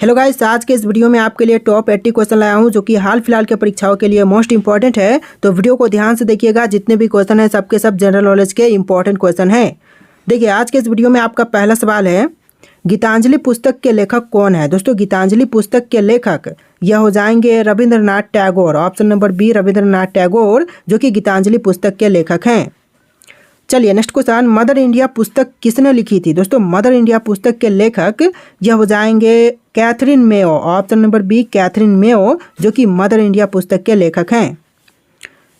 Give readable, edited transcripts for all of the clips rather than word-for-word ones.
Hello guys, आज के इस वीडियो में आपके लिए टॉप 80 क्वेश्चन लाया हूं जो कि हाल फिलहाल के परीक्षाओं के लिए मोस्ट इंपॉर्टेंट है। तो वीडियो को ध्यान से देखिएगा, जितने भी क्वेश्चन हैं सबके सब जनरल नॉलेज के इंपॉर्टेंट क्वेश्चन हैं। देखिए, आज के इस वीडियो में आपका पहला सवाल है, गीतांजलि पुस्तक के लेखक कौन है। दोस्तों, गीतांजलि पुस्तक के लेखक यह हो जाएंगे Rabindranath Tagore. Option number B, Rabindranath Tagore जो कि गीतांजलि पुस्तक के लेखक हैं। चलिए नेक्स्ट क्वेश्चन, मदर इंडिया पुस्तक किसने लिखी थी। दोस्तों, मदर इंडिया पुस्तक के लेखक यह हो जाएंगे Katherine Mayo. Option number B, Katherine Mayo जो कि मदर इंडिया पुस्तक के लेखक हैं।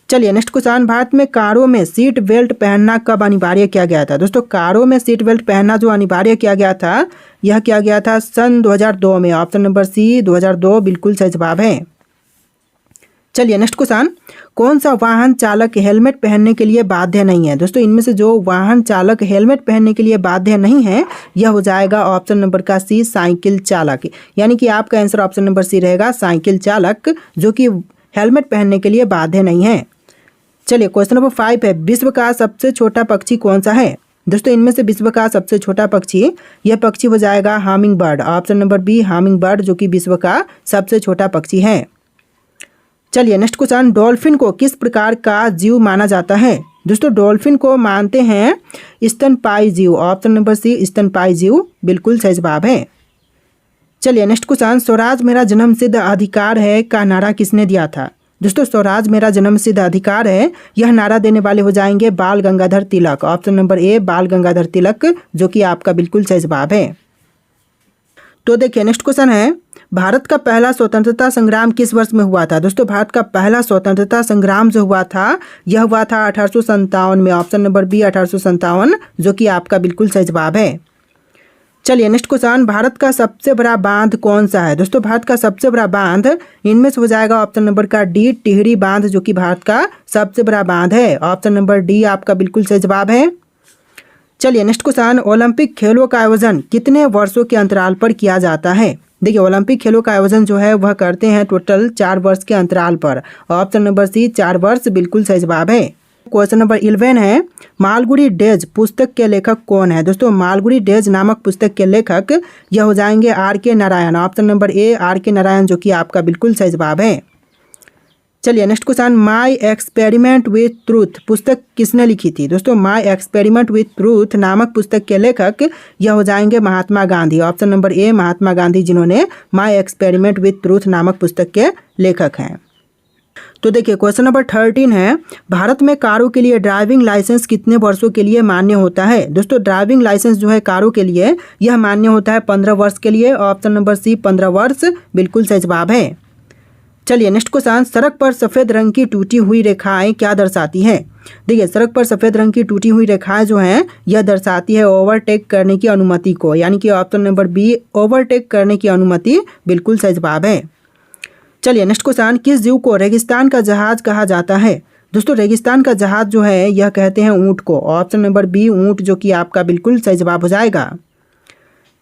चलिए नेक्स्ट क्वेश्चन, भारत में कारों में सीट बेल्ट पहनना कब अनिवार्य किया गया था। दोस्तों, कारों में सीट बेल्ट पहनना जो अनिवार्य किया गया था, यह किया गया था सन 2002 में। ऑप्शन नंबर सी, 2002 बिल्कुल सही जवाब है। चलिए नेक्स्ट क्वेश्चन, कौन सा वाहन चालक हेलमेट पहनने के लिए बाध्य नहीं है। दोस्तों, इनमें से जो वाहन चालक हेलमेट पहनने के लिए बाध्य नहीं है, यह हो जाएगा ऑप्शन नंबर का सी, साइकिल चालक। यानी कि आपका आंसर ऑप्शन नंबर सी रहेगा, साइकिल चालक जो कि हेलमेट पहनने के लिए बाध्य नहीं है। चलिए क्वेश्चन नंबर 5 है, विश्व का सबसे छोटा पक्षी कौन सा है। दोस्तों, इनमें से विश्व का सबसे छोटा पक्षी, यह पक्षी हो जाएगा hummingbird. Option number B, hummingbird जो कि विश्व का सबसे छोटा पक्षी है। चलिए नेक्स्ट क्वेश्चन, डॉल्फिन को किस प्रकार का जीव माना जाता है। दोस्तों, डॉल्फिन को मानते हैं स्तनपायी जीव। ऑप्शन नंबर सी, स्तनपायी जीव बिल्कुल सही जवाब है। चलिए नेक्स्ट क्वेश्चन, स्वराज मेरा जन्मसिद्ध अधिकार है का नारा किसने दिया था। दोस्तों, स्वराज मेरा जन्मसिद्ध अधिकार है, यह नारा देने वाले हो जाएंगे बाल गंगाधर तिलक। ऑप्शन नंबर ए, बाल गंगाधर तिलक जो कि आपका बिल्कुल सही जवाब है। तो देखिए नेक्स्ट क्वेश्चन है, भारत का पहला स्वतंत्रता संग्राम किस वर्ष में हुआ था। दोस्तों, भारत का पहला स्वतंत्रता संग्राम जो हुआ था, यह हुआ था 1857 में। ऑप्शन नंबर बी, 1857 जो कि आपका बिल्कुल सही जवाब है। चलिए नेक्स्ट क्वेश्चन, भारत का सबसे बड़ा बांध कौन सा है। दोस्तों, भारत का सबसे बड़ा बांध इनमें से हो जाएगा ऑप्शन नंबर का डी, टिहरी बांध जो कि भारत का सबसे बड़ा बांध है। ऑप्शन नंबर डी आपका बिल्कुल सही जवाब है। चलिए नेक्स्ट क्वेश्चन, ओलंपिक खेलों का आयोजन कितने वर्षों के अंतराल पर किया जाता है। देखिए, ओलंपिक खेलों का आयोजन जो है वह करते हैं टोटल 4 वर्ष के अंतराल पर। ऑप्शन नंबर सी, 4 वर्ष बिल्कुल सही जवाब है। क्वेश्चन नंबर 11 है, मालगुडी डेज पुस्तक के लेखक कौन है। दोस्तों, मालगुडी डेज नामक पुस्तक के लेखक यह हो जाएंगे R K. Narayan. Option number A, R K. Narayan जो कि आपका बिल्कुल सही जवाब है। चलिए next question, my experiment with truth पुस्तक किसने लिखी थी। दोस्तों, माई एक्सपेरिमेंट विथ ट्रूथ नामक पुस्तक के लेखक यह हो जाएंगे महात्मा गांधी। ऑप्शन नंबर ए, महात्मा गांधी जिन्होंने माई एक्सपेरिमेंट विथ ट्रूथ नामक पुस्तक के लेखक हैं। तो देखिए क्वेश्चन नंबर 13 है, भारत में कारों के लिए ड्राइविंग लाइसेंस कितने वर्षों के लिए मान्य होता है। दोस्तों, ड्राइविंग लाइसेंस जो है कारों के लिए यह मान्य होता है 15 वर्ष के लिए। ऑप्शन नंबर सी, 15 वर्ष बिल्कुल सही जवाब है। चलिए नेक्स्ट क्वेश्चन, सड़क पर सफ़ेद रंग की टूटी हुई रेखाएं क्या दर्शाती हैं। देखिए, सड़क पर सफ़ेद रंग की टूटी हुई रेखाएं जो हैं यह दर्शाती है ओवरटेक करने की अनुमति को। यानी कि ऑप्शन नंबर बी, ओवरटेक करने की अनुमति बिल्कुल सही जवाब है। चलिए नेक्स्ट क्वेश्चन, किस जीव को रेगिस्तान का जहाज कहा जाता है। दोस्तों, रेगिस्तान का जहाज जो है यह कहते हैं ऊँट को। ऑप्शन नंबर बी, ऊँट जो कि आपका बिल्कुल सही जवाब हो जाएगा।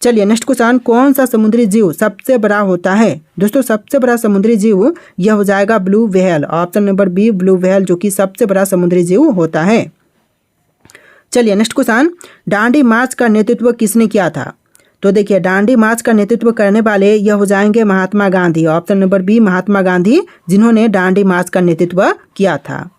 चलिए नेक्स्ट क्वेश्चन, कौन सा समुद्री जीव सबसे बड़ा होता है। दोस्तों, सबसे बड़ा समुद्री जीव यह हो जाएगा blue whale. Option number B, blue whale जो कि सबसे बड़ा समुद्री जीव होता है। चलिए नेक्स्ट क्वेश्चन, डांडी मार्च का नेतृत्व किसने किया था। तो देखिए, डांडी मार्च का नेतृत्व करने वाले यह हो जाएंगे Mahatma Gandhi. Option number B, Mahatma Gandhi जिन्होंने डांडी मार्च का नेतृत्व किया था।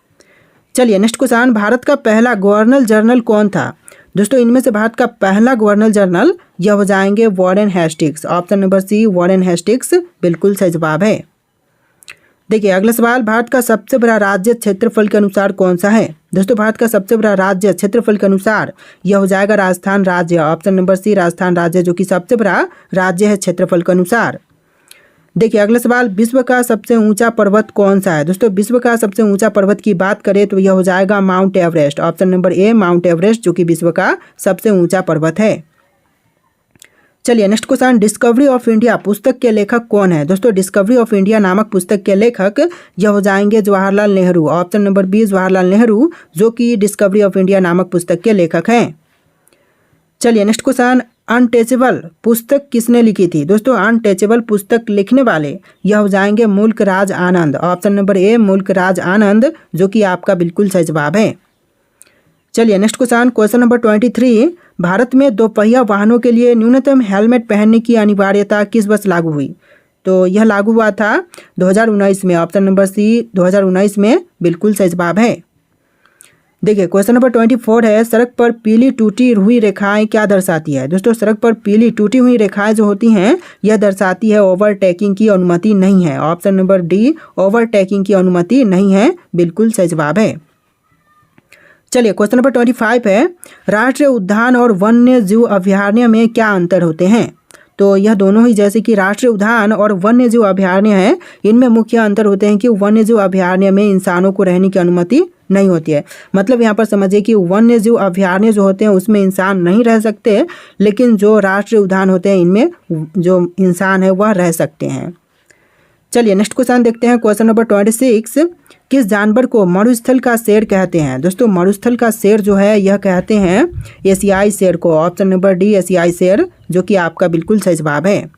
चलिए नेक्स्ट क्वेश्चन, भारत का पहला गवर्नर जनरल कौन था। दोस्तों, इनमें से भारत का पहला गवर्नर जनरल यह हो जाएंगे Warren Hastings. Option number C, Warren Hastings बिल्कुल सही जवाब है। देखिए अगला सवाल, भारत का सबसे बड़ा राज्य क्षेत्रफल के अनुसार कौन सा है। दोस्तों, भारत का सबसे बड़ा राज्य क्षेत्रफल के अनुसार यह हो जाएगा राजस्थान राज्य। ऑप्शन नंबर सी, राजस्थान राज्य जो कि सबसे बड़ा राज्य है क्षेत्रफल के अनुसार। देखिए अगला सवाल, विश्व का सबसे ऊंचा पर्वत कौन सा है। दोस्तों, विश्व का सबसे ऊंचा पर्वत की बात करें तो यह हो जाएगा माउंट एवरेस्ट। ऑप्शन नंबर ए, माउंट एवरेस्ट जो कि विश्व का सबसे ऊंचा पर्वत है। चलिए next question, discovery of India पुस्तक के लेखक कौन है। दोस्तों, डिस्कवरी ऑफ इंडिया नामक पुस्तक के लेखक यह हो जाएंगे Jawaharlal Nehru. Option number B, Jawaharlal Nehru जो कि डिस्कवरी ऑफ इंडिया नामक पुस्तक के लेखक हैं। चलिए नेक्स्ट क्वेश्चन, अनटचेबल पुस्तक किसने लिखी थी। दोस्तों, अनटचेबल पुस्तक लिखने वाले यह हो जाएंगे मुल्क राज आनंद। ऑप्शन नंबर ए, मुल्क राज आनंद जो कि आपका बिल्कुल सही जवाब है। चलिए next question, question number 23, Bharat में दोपहिया वाहनों के लिए न्यूनतम हेलमेट पहनने की अनिवार्यता किस वर्ष लागू हुई? तो यह लागू हुआ था 2019 में। ऑप्शन नंबर सी 2019 में बिल्कुल सही जवाब है। देखिए क्वेश्चन नंबर 24 है, सड़क पर पीली टूटी हुई रेखाएं क्या दर्शाती है? दोस्तों सड़क पर पीली टूटी हुई रेखाएं जो होती हैं यह दर्शाती है ओवरटेकिंग की अनुमति नहीं है। ऑप्शन नंबर डी ओवरटेकिंग की अनुमति नहीं है, बिल्कुल सही जवाब है। चलिए क्वेश्चन नंबर 25 है, राष्ट्रीय उद्यान और वन्य जीव अभयारण्य में क्या अंतर होते हैं? तो यह दोनों ही जैसे कि राष्ट्रीय उद्यान और वन्य जीव अभयारण्य है, इनमें मुख्य अंतर होते हैं कि वन्य जीव अभयारण्य में इंसानों को रहने की अनुमति नहीं होती है। मतलब यहाँ पर समझिए कि वन्य जीव अभयारण्य जो होते हैं उसमें इंसान नहीं रह सकते, लेकिन जो राष्ट्रीय उद्यान होते हैं इनमें जो इंसान है वह रह सकते हैं। चलिए नेक्स्ट क्वेश्चन देखते हैं। क्वेश्चन नंबर 26, किस जानवर को मरुस्थल का शेर कहते हैं? दोस्तों मरुस्थल का शेर जो है यह कहते हैं एशियाई शेर को। ऑप्शन नंबर डी एशियाई शेर, जो कि आपका बिल्कुल सही जवाब है।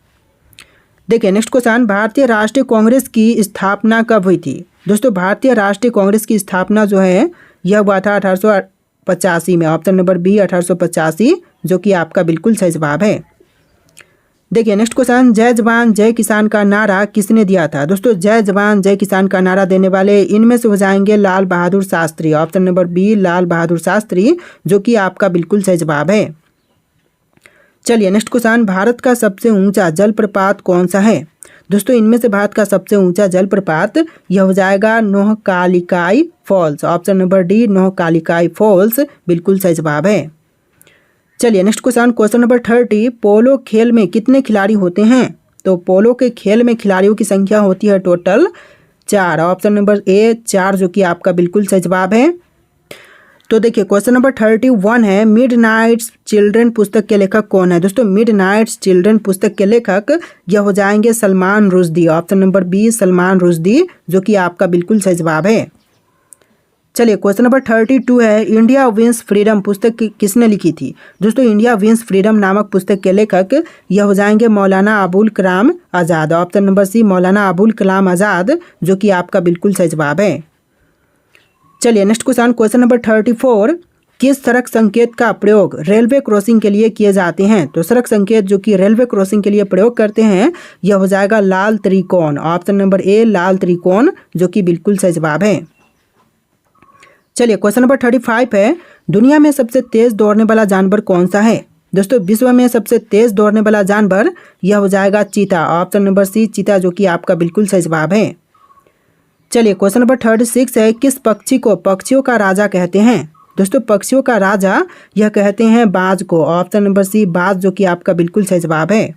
देखिए नेक्स्ट क्वेश्चन, भारतीय राष्ट्रीय कांग्रेस की स्थापना कब हुई थी? दोस्तों भारतीय राष्ट्रीय कांग्रेस की स्थापना जो है यह हुआ था 1885 में। ऑप्शन नंबर बी 1885, जो कि आपका बिल्कुल सही जवाब है। देखिए नेक्स्ट क्वेश्चन, जय जवान जय किसान का नारा किसने दिया था? दोस्तों जय जवान जय किसान का नारा देने वाले इनमें से हो जाएंगे Lal Bahadur Shastri. Option number B Lal Bahadur Shastri, जो कि आपका बिल्कुल सही जवाब है। चलिए नेक्स्ट क्वेश्चन, भारत का सबसे ऊंचा जलप्रपात कौन सा है? दोस्तों इनमें से भारत का सबसे ऊंचा जलप्रपात यह हो जाएगा Nohkalikai falls. Option number D Nohkalikai falls, बिल्कुल सही जवाब है। चलिए next question, question number 30, polo खेल में कितने खिलाड़ी होते हैं? तो पोलो के खेल में खिलाड़ियों की संख्या होती है टोटल 4। ऑप्शन नंबर ए 4, जो कि आपका बिल्कुल सही जवाब है। तो देखिए क्वेश्चन नंबर 31 है, मिडनाइट्स चिल्ड्रन पुस्तक के लेखक कौन है? दोस्तों मिडनाइट्स चिल्ड्रन पुस्तक के लेखक यह हो जाएंगे Salman Rushdie. Option number B Salman Rushdie, जो कि आपका बिल्कुल सही जवाब है। चलिए क्वेश्चन नंबर 32 है, इंडिया विंस फ्रीडम पुस्तक किसने लिखी थी? दोस्तों इंडिया विंस फ्रीडम नामक पुस्तक के लेखक यह हो जाएंगे मौलाना अबुल कलाम आज़ाद। ऑप्शन नंबर सी मौलाना अबुल कलाम आज़ाद, जो कि आपका बिल्कुल सही जवाब है। चलिए नेक्स्ट क्वेश्चन, क्वेश्चन नंबर 34, किस सड़क संकेत का प्रयोग रेलवे क्रॉसिंग के लिए किए जाते हैं? तो सड़क संकेत जो कि रेलवे क्रॉसिंग के लिए प्रयोग करते हैं यह हो जाएगा लाल त्रिकोण। ऑप्शन नंबर ए लाल त्रिकोण, जो कि बिल्कुल सही जवाब है। चलिए क्वेश्चन नंबर 35 है, दुनिया में सबसे तेज दौड़ने वाला जानवर कौन सा है? दोस्तों विश्व में सबसे तेज दौड़ने वाला जानवर यह हो जाएगा चीता। ऑप्शन नंबर सी चीता, जो कि आपका बिल्कुल सही जवाब है। चलिए क्वेश्चन नंबर 36 है, किस पक्षी को पक्षियों का राजा कहते हैं? दोस्तों पक्षियों का राजा यह कहते हैं बाज को। ऑप्शन नंबर सी बाज, जो कि आपका बिल्कुल सही जवाब है।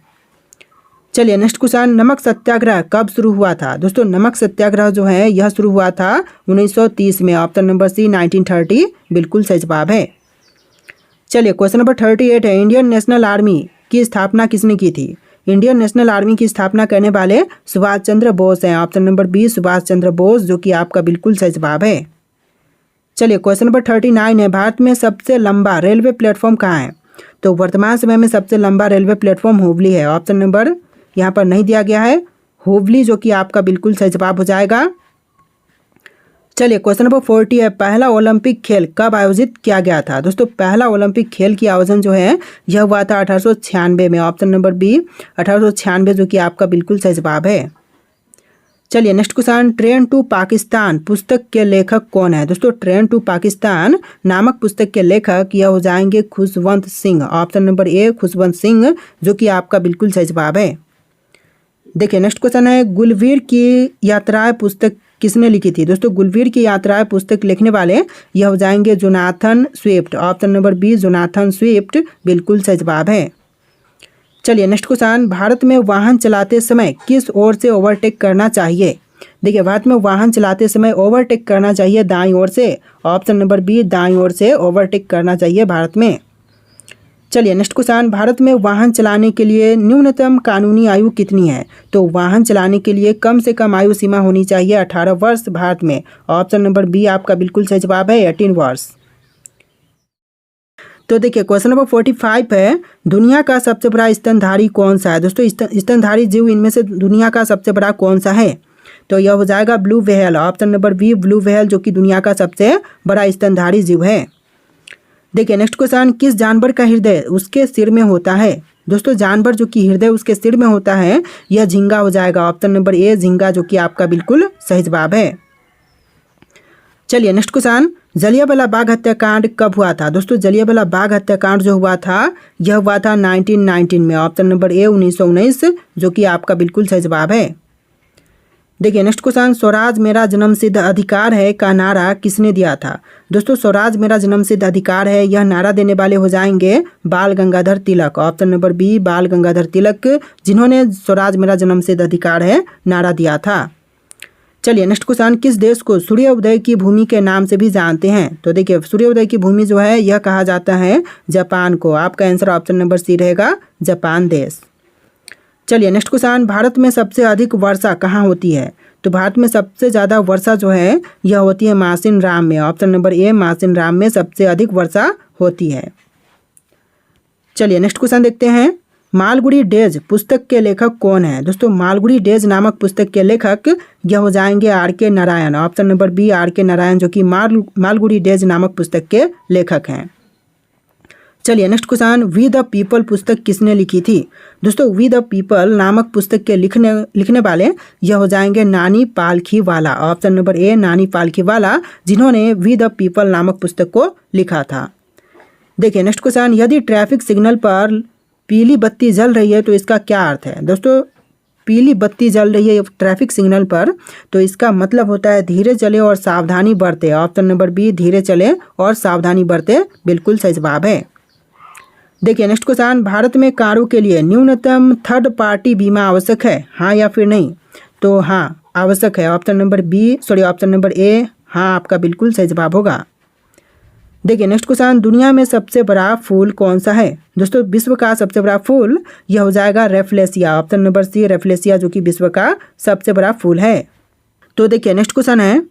चलिए नेक्स्ट क्वेश्चन, नमक सत्याग्रह कब शुरू हुआ था? दोस्तों नमक सत्याग्रह जो है यह शुरू हुआ था 1930 में। ऑप्शन नंबर सी 1930, बिल्कुल सही जवाब है। चलिए क्वेश्चन नंबर 38 है, इंडियन नेशनल आर्मी की स्थापना किसने की थी? इंडियन नेशनल आर्मी की स्थापना करने वाले सुभाष चंद्र बोस हैं। Option number B Subhash Chandra Bose, जो कि आपका बिल्कुल सही जवाब है। चलिए क्वेश्चन नंबर 39 है, भारत में सबसे लंबा रेलवे प्लेटफॉर्म कहाँ है? तो वर्तमान समय में सबसे लंबा रेलवे प्लेटफॉर्म हुबली है। ऑप्शन नंबर यहाँ पर नहीं दिया गया है, हुबली, जो कि आपका बिल्कुल सही जवाब हो जाएगा। चलिए क्वेश्चन नंबर 40 है, पहला ओलंपिक खेल कब आयोजित किया गया था? दोस्तों पहला ओलंपिक खेल की आयोजन जो है यह हुआ था 1896 में। ऑप्शन नंबर बी 1896, जो कि आपका बिल्कुल सही जवाब है। चलिए next question, train to Pakistan पुस्तक के लेखक कौन है? दोस्तों ट्रेन टू पाकिस्तान नामक पुस्तक के लेखक यह हो जाएंगे खुशवंत सिंह। ऑप्शन नंबर ए खुशवंत सिंह, जो कि आपका बिल्कुल सही जवाब है। देखिए नेक्स्ट क्वेश्चन है, गुलवीर की यात्राएं पुस्तक किसने लिखी थी? दोस्तों गुलवीर की यात्राएं पुस्तक लिखने वाले यह हो जाएंगे Jonathan Swift. Option number B Jonathan Swift, बिल्कुल सही जवाब है। चलिए नेक्स्ट क्वेश्चन, भारत में वाहन चलाते समय किस ओर से ओवरटेक करना चाहिए? देखिए भारत में वाहन चलाते समय ओवरटेक करना चाहिए दाईं ओर से। ऑप्शन नंबर बी दाईं ओर से ओवरटेक करना चाहिए भारत में। चलिए नेक्स्ट क्वेश्चन, भारत में वाहन चलाने के लिए न्यूनतम कानूनी आयु कितनी है? तो वाहन चलाने के लिए कम से कम आयु सीमा होनी चाहिए 18 वर्ष भारत में। ऑप्शन नंबर बी आपका बिल्कुल सही जवाब है 18 वर्ष। तो देखिए क्वेश्चन नंबर 45 है, दुनिया का सबसे बड़ा स्तनधारी कौन सा है? दोस्तों स्तनधारी जीव इनमें से दुनिया का सबसे बड़ा कौन सा है? तो यह हो जाएगा blue whale. Option number B blue whale, जो कि दुनिया का सबसे बड़ा स्तनधारी जीव है। देखिए नेक्स्ट क्वेश्चन, किस जानवर का हृदय उसके सिर में होता है? दोस्तों जानवर जो कि हृदय उसके सिर में होता है यह झींगा हो जाएगा। ऑप्शन नंबर ए झींगा, जो कि आपका बिल्कुल सही जवाब है। चलिए नेक्स्ट क्वेश्चन, जलियांवाला बाग हत्याकांड कब हुआ था? दोस्तों जलियांवाला बाग हत्याकांड जो हुआ था यह हुआ था 1919 में। ऑप्शन नंबर ए 1919, जो कि आपका बिल्कुल सही जवाब है। देखिए नेक्स्ट क्वेश्चन, स्वराज मेरा जन्मसिद्ध अधिकार है का नारा किसने दिया था? दोस्तों स्वराज मेरा जन्मसिद्ध अधिकार है यह नारा देने वाले हो जाएंगे बाल Gangadhar Tilak. Option number B बाल गंगाधर तिलक, जिन्होंने स्वराज मेरा जन्मसिद्ध अधिकार है नारा दिया था। चलिए नेक्स्ट क्वेश्चन, किस देश को सूर्योदय की भूमि के नाम से भी जानते हैं? तो देखिए सूर्योदय की भूमि जो है यह कहा जाता है जापान को। आपका आंसर ऑप्शन नंबर सी रहेगा, जापान देश। चलिए नेक्स्ट क्वेश्चन, भारत में सबसे अधिक वर्षा कहाँ होती है? तो भारत में सबसे ज़्यादा वर्षा जो है यह होती है मासिन राम में। ऑप्शन नंबर ए मासिन राम में सबसे अधिक वर्षा होती है। चलिए नेक्स्ट क्वेश्चन देखते हैं, मालगुडी डेज पुस्तक के लेखक कौन है? दोस्तों मालगुडी डेज नामक पुस्तक के लेखक यह हो जाएंगे R K Narayan. Option number B R K Narayan, जो कि मालगुडी डेज नामक पुस्तक के लेखक हैं। चलिए next question, we the people पुस्तक किसने लिखी थी? दोस्तों वी द पीपल नामक पुस्तक के लिखने वाले यह हो जाएंगे नानी पालखीवाला। ऑप्शन नंबर ए नानी पालखीवाला, जिन्होंने वी द पीपल नामक पुस्तक को लिखा था। देखिए नेक्स्ट क्वेश्चन, यदि ट्रैफिक सिग्नल पर पीली बत्ती जल रही है तो इसका क्या अर्थ है? दोस्तों पीली बत्ती जल रही है ट्रैफिक सिग्नल पर तो इसका मतलब होता है धीरे चले और सावधानी बरते। ऑप्शन नंबर बी धीरे चले और सावधानी बरते बिल्कुल सही जवाब है। देखिए नेक्स्ट क्वेश्चन, भारत में कारों के लिए न्यूनतम थर्ड पार्टी बीमा आवश्यक है, हाँ या फिर नहीं? तो हाँ आवश्यक है। ऑप्शन नंबर ए हाँ आपका बिल्कुल सही जवाब होगा। देखिए नेक्स्ट क्वेश्चन, दुनिया में सबसे बड़ा फूल कौन सा है? दोस्तों विश्व का सबसे बड़ा फूल यह हो जाएगा rafflesia. Option number C rafflesia, जो कि विश्व का सबसे बड़ा फूल है। तो देखिए नेक्स्ट क्वेश्चन है,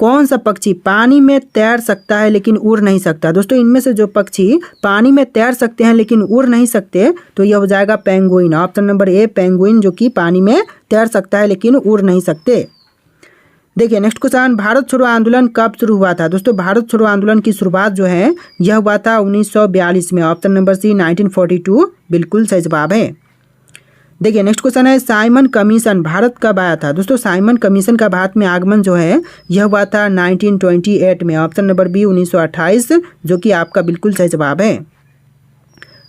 कौन सा पक्षी पानी में तैर सकता है लेकिन उड़ नहीं सकता? दोस्तों इनमें से जो पक्षी पानी में तैर सकते हैं लेकिन उड़ नहीं सकते तो यह हो जाएगा पेंगुइन। ऑप्शन नंबर ए पेंगुइन, जो कि पानी में तैर सकता है लेकिन उड़ नहीं सकते। देखिए नेक्स्ट क्वेश्चन, भारत छोड़ो आंदोलन कब शुरू हुआ था? दोस्तों भारत छोड़ो आंदोलन की शुरुआत जो है यह हुआ था 1942 में। ऑप्शन नंबर सी 1942 बिल्कुल सही जवाब है। देखिए नेक्स्ट क्वेश्चन है, साइमन कमीशन भारत कब आया था? दोस्तों साइमन कमीशन का भारत में आगमन जो है यह हुआ था 1928 में। ऑप्शन नंबर बी 1928, जो कि आपका बिल्कुल सही जवाब है।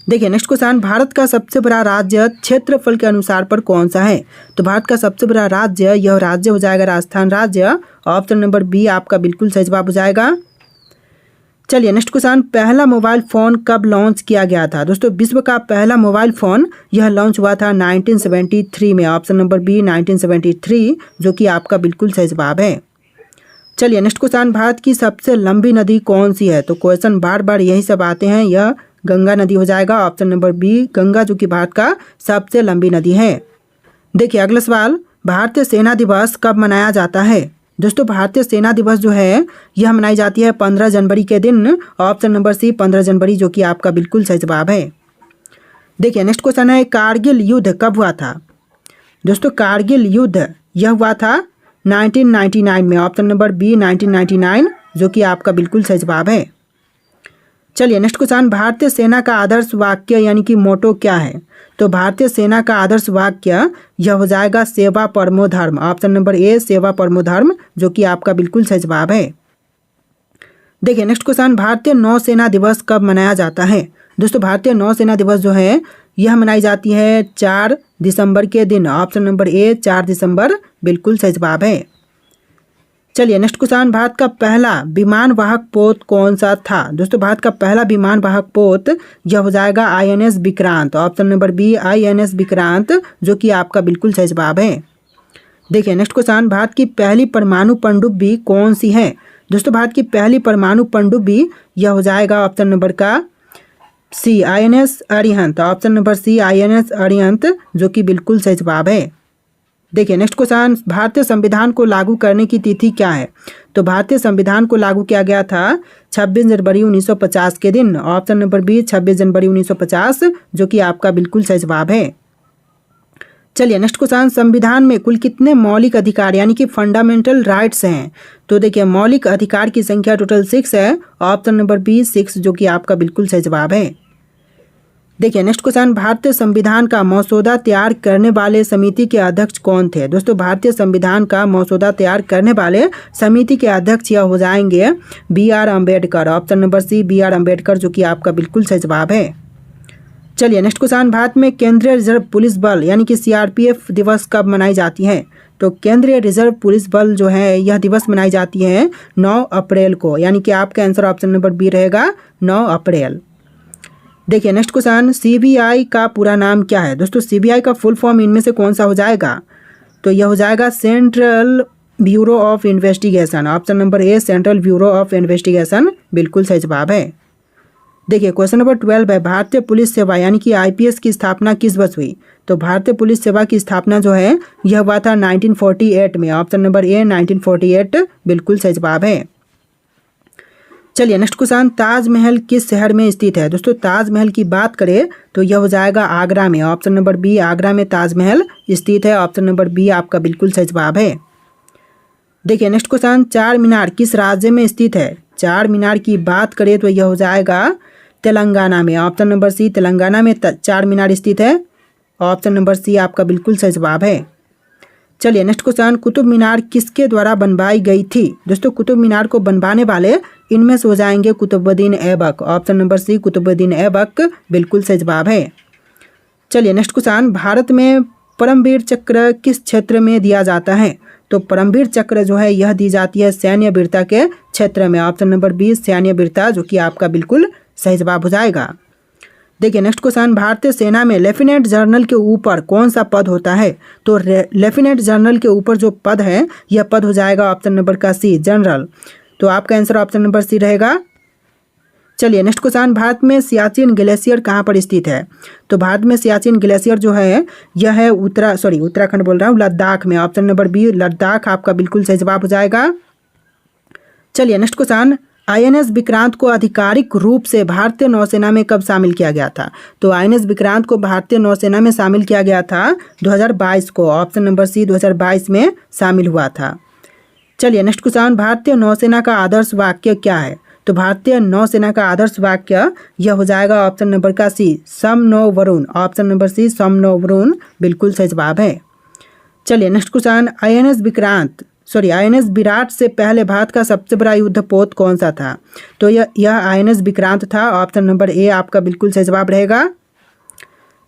देखिए नेक्स्ट क्वेश्चन, भारत का सबसे बड़ा राज्य क्षेत्रफल के अनुसार पर कौन सा है? तो भारत का सबसे बड़ा राज्य यह राज्य हो जाएगा राजस्थान राज्य। ऑप्शन नंबर बी आपका बिल्कुल सही जवाब हो जाएगा। चलिए नेक्स्ट क्वेश्चन, पहला मोबाइल फ़ोन कब लॉन्च किया गया था? दोस्तों विश्व का पहला मोबाइल फ़ोन यह लॉन्च हुआ था 1973 में। ऑप्शन नंबर बी 1973, जो कि आपका बिल्कुल सही जवाब है। चलिए नेक्स्ट क्वेश्चन, भारत की सबसे लंबी नदी कौन सी है? तो क्वेश्चन बार बार यही सब आते हैं, यह गंगा नदी हो जाएगा। ऑप्शन नंबर बी गंगा, जो कि भारत का सबसे लंबी नदी है। देखिए अगला सवाल, भारतीय सेना दिवस कब मनाया जाता है? दोस्तों भारतीय सेना दिवस जो है यह मनाई जाती है 15 जनवरी के दिन। ऑप्शन नंबर सी 15 जनवरी, जो कि आपका बिल्कुल सही जवाब है। देखिए नेक्स्ट क्वेश्चन है, कारगिल युद्ध कब हुआ था? दोस्तों कारगिल युद्ध यह हुआ था 1999 में। ऑप्शन नंबर बी 1999, जो कि आपका बिल्कुल सही जवाब है। चलिए नेक्स्ट क्वेश्चन, भारतीय सेना का आदर्श वाक्य यानी कि मोटो क्या है? तो भारतीय सेना का आदर्श वाक्य यह हो जाएगा सेवा परमो धर्म। ऑप्शन नंबर ए सेवा परमो धर्म, जो कि आपका बिल्कुल सही जवाब है। देखिए नेक्स्ट क्वेश्चन, भारतीय नौसेना दिवस कब मनाया जाता है? दोस्तों भारतीय नौसेना दिवस जो है यह मनाई जाती है 4 दिसंबर के दिन। ऑप्शन नंबर ए 4 दिसंबर बिल्कुल सही जवाब है। चलिए नेक्स्ट क्वेश्चन, भारत का पहला विमान वाहक पोत कौन सा था? दोस्तों भारत का पहला विमान वाहक पोत यह हो जाएगा INS Vikrant. Option number B INS Vikrant, जो कि आपका बिल्कुल सही जवाब है। देखिए नेक्स्ट क्वेश्चन, भारत की पहली परमाणु पनडुब्बी कौन सी है? दोस्तों भारत की पहली परमाणु पनडुब्बी यह हो जाएगा ऑप्शन नंबर का C INS Arihant. Option number C INS Arihant, जो कि बिल्कुल सही जवाब है। देखिए नेक्स्ट क्वेश्चन, भारतीय संविधान को लागू करने की तिथि क्या है? तो भारतीय संविधान को लागू किया गया था 26 जनवरी 1950 के दिन। ऑप्शन नंबर बी 26 जनवरी 1950, जो कि आपका बिल्कुल सही जवाब है। चलिए नेक्स्ट क्वेश्चन, संविधान में कुल कितने मौलिक अधिकार यानी कि फंडामेंटल राइट्स हैं? तो देखिए मौलिक अधिकार की संख्या टोटल 6 है। ऑप्शन नंबर बी 6 जो कि आपका बिल्कुल सही जवाब है। देखिए नेक्स्ट क्वेश्चन, भारतीय संविधान का मसौदा तैयार करने वाले समिति के अध्यक्ष कौन थे? दोस्तों भारतीय संविधान का मसौदा तैयार करने वाले समिति के अध्यक्ष यह हो जाएंगे B R. Ambedkar. Option number C B R. Ambedkar जो कि आपका बिल्कुल सही जवाब है। चलिए नेक्स्ट क्वेश्चन, भारत में केंद्रीय रिजर्व पुलिस बल यानी कि सीआरपीएफ दिवस कब मनाई जाती है? तो केंद्रीय रिजर्व पुलिस बल जो है यह दिवस मनाई जाती है 9 अप्रैल को, यानी कि आपका आंसर ऑप्शन नंबर बी रहेगा 9 अप्रैल। देखिए नेक्स्ट क्वेश्चन, सीबीआई का पूरा नाम क्या है? दोस्तों सीबीआई का फुल फॉर्म इनमें से कौन सा हो जाएगा? तो यह हो जाएगा central bureau of investigation. Option number A central bureau of investigation बिल्कुल सही जवाब है। देखिए क्वेश्चन नंबर 12 है, भारतीय पुलिस सेवा यानी कि आईपीएस की स्थापना किस वर्ष हुई? तो भारतीय पुलिस सेवा की स्थापना जो है यह हुआ था 1948 में। ऑप्शन नंबर ए 1948 बिल्कुल सही जवाब है। चलिए नेक्स्ट क्वेश्चन, ताजमहल किस शहर में स्थित है? दोस्तों ताजमहल की बात करें तो यह हो जाएगा आगरा में। ऑप्शन नंबर बी आगरा में ताजमहल स्थित है। ऑप्शन नंबर बी आपका बिल्कुल सही जवाब है। देखिए नेक्स्ट क्वेश्चन, चार मीनार किस राज्य में स्थित है? चार मीनार की बात करें तो यह हो जाएगा तेलंगाना में। ऑप्शन नंबर सी तेलंगाना में चार मीनार स्थित है। ऑप्शन नंबर सी आपका बिल्कुल सही जवाब है। चलिए नेक्स्ट क्वेश्चन, कुतुब मीनार किसके द्वारा बनवाई गई थी? दोस्तों कुतुब मीनार को बनवाने वाले इनमें से हो जाएंगे Qutubuddin Aibak. Option number C Qutubuddin Aibak बिल्कुल सही जवाब है। चलिए नेक्स्ट क्वेश्चन, भारत में परमवीर चक्र किस क्षेत्र में दिया जाता है? तो परमवीर चक्र जो है यह दी जाती है सैन्य वीरता के क्षेत्र में। ऑप्शन नंबर बी सैन्य वीरता जो कि आपका बिल्कुल सही जवाब हो जाएगा। देखिए नेक्स्ट क्वेश्चन, भारतीय सेना में लेफ्टिनेंट जनरल के ऊपर कौन सा पद होता है? तो लेफ्टिनेंट जनरल के ऊपर जो पद है यह पद हो जाएगा ऑप्शन नंबर का सी जनरल। तो आपका आंसर ऑप्शन नंबर सी रहेगा। चलिए नेक्स्ट क्वेश्चन, भारत में सियाचिन ग्लेशियर कहाँ पर स्थित है? तो भारत में सियाचिन ग्लेशियर जो है यह है उत्तराखंड बोल रहा हूँ, लद्दाख में। ऑप्शन नंबर बी लद्दाख आपका बिल्कुल सही जवाब हो जाएगा। चलिए नेक्स्ट क्वेश्चन, आईएनएस विक्रांत को आधिकारिक रूप से भारतीय नौसेना में कब शामिल किया गया था? तो आईएनएस विक्रांत को भारतीय नौसेना में शामिल किया गया था 2022 को। ऑप्शन नंबर सी 2022 में शामिल हुआ था। चलिए नेक्स्ट क्वेश्चन, भारतीय नौसेना का आदर्श वाक्य क्या है? तो भारतीय नौसेना का आदर्श वाक्य यह हो जाएगा ऑप्शन नंबर का सी सम नो वरुण। ऑप्शन नंबर सी सम नो वरुण बिल्कुल सही जवाब है। चलिए नेक्स्ट क्वेश्चन, आईएनएस विराट से पहले भारत का सबसे बड़ा युद्धपोत कौन सा था? तो यह आईएनएस विक्रांत था। ऑप्शन नंबर ए आपका बिल्कुल सही जवाब रहेगा।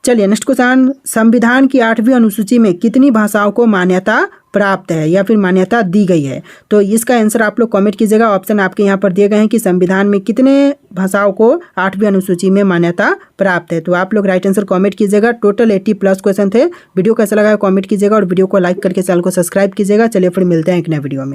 चलिए नेक्स्ट क्वेश्चन, संविधान की 8वीं अनुसूची में कितनी भाषाओं को मान्यता प्राप्त है या फिर मान्यता दी गई है? तो इसका आंसर आप लोग कमेंट कीजिएगा। ऑप्शन आपके यहाँ पर दिए गए हैं कि संविधान में कितने भाषाओं को 8वीं अनुसूची में मान्यता प्राप्त है। तो आप लोग राइट आंसर कमेंट कीजिएगा। टोटल 80+ क्वेश्चन थे। वीडियो कैसा लगा कमेंट कीजिएगा और वीडियो को लाइक करके चैनल को सब्सक्राइब कीजिएगा। चलिए फिर मिलते हैं एक नए वीडियो में।